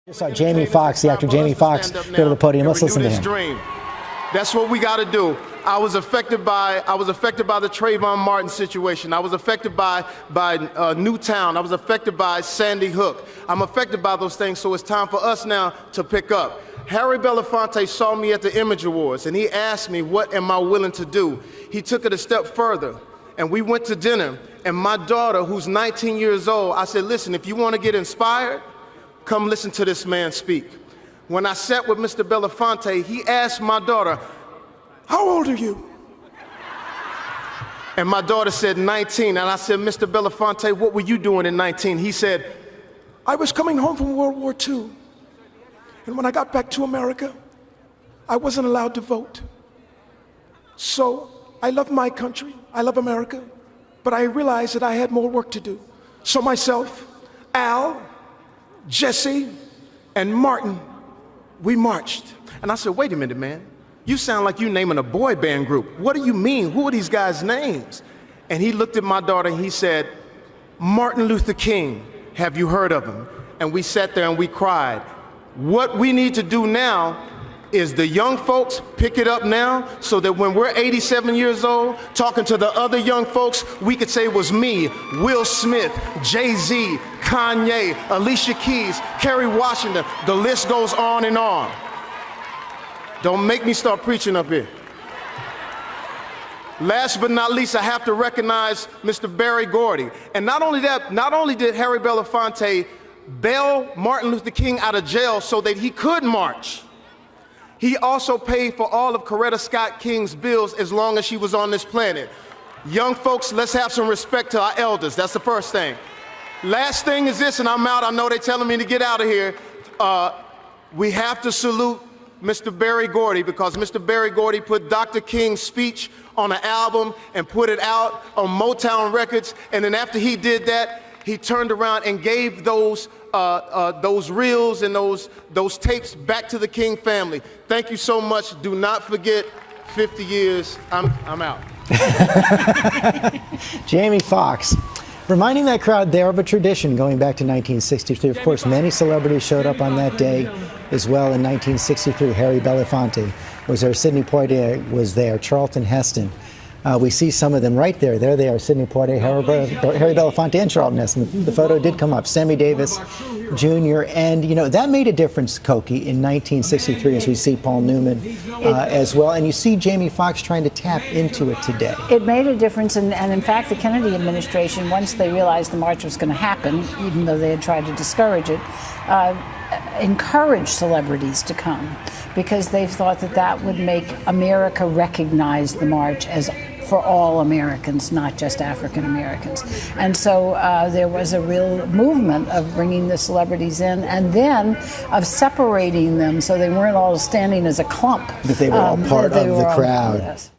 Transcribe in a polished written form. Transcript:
Just saw Jamie Foxx, the actor Jamie Foxx, go to the podium. Let's listen to him. Dream. That's what we got to do. I was affected by the Trayvon Martin situation. I was affected by Newtown. I was affected by Sandy Hook. I'm affected by those things, so it's time for us now to pick up. Harry Belafonte saw me at the Image Awards, and he asked me, what am I willing to do? He took it a step further, and we went to dinner, and my daughter, who's 19 years old, I said, listen, if you want to get inspired, come listen to this man speak. When I sat with Mr. Belafonte, he asked my daughter, how old are you? And my daughter said 19, and I said, Mr. Belafonte, what were you doing in 19? He said, I was coming home from World War II, and when I got back to America, I wasn't allowed to vote. So I love my country, I love America, but I realized that I had more work to do. So myself, Al, Jesse, and Martin, we marched. And I said, wait a minute, man. You sound like you naming a boy band group. What do you mean? Who are these guys' names? And he looked at my daughter and he said, Martin Luther King, have you heard of him? And we sat there and we cried. What we need to do now is the young folks pick it up now so that when we're 87 years old, talking to the other young folks, we could say it was me, Will Smith, Jay-Z, Kanye, Alicia Keys, Kerry Washington. The list goes on and on. Don't make me start preaching up here. Last but not least, I have to recognize Mr. Berry Gordy. And not only that, not only did Harry Belafonte bail Martin Luther King out of jail so that he could march, he also paid for all of Coretta Scott King's bills as long as she was on this planet. Young folks, let's have some respect to our elders. That's the first thing. Last thing is this, and I'm out. I know they're telling me to get out of here. We have to salute Mr. Berry Gordy, because Mr. Berry Gordy put Dr. King's speech on an album and put it out on Motown Records. And then after he did that, he turned around and gave those reels and those tapes back to the King family. Thank you so much. Do not forget 50 years. I'm out. Jamie Foxx, reminding that crowd there of a tradition going back to 1963. Of course, many celebrities showed up on that day as well in 1963. Harry Belafonte was there. Sidney Poitier was there. Charlton Heston. We see some of them right there. There they are, Sidney Poitier, Harry Belafonte, and Charlton Heston. The photo did come up. Sammy Davis Jr. And, you know, that made a difference, Koki, in 1963, as we see Paul Newman as well. And you see Jamie Foxx trying to tap into it today. It made a difference. And in fact, the Kennedy administration, once they realized the march was going to happen, even though they had tried to discourage it, encouraged celebrities to come, because they thought that that would make America recognize the march as for all Americans, not just African Americans. And so there was a real movement of bringing the celebrities in, and then of separating them so they weren't all standing as a clump. That they were all part of the crowd. Yes.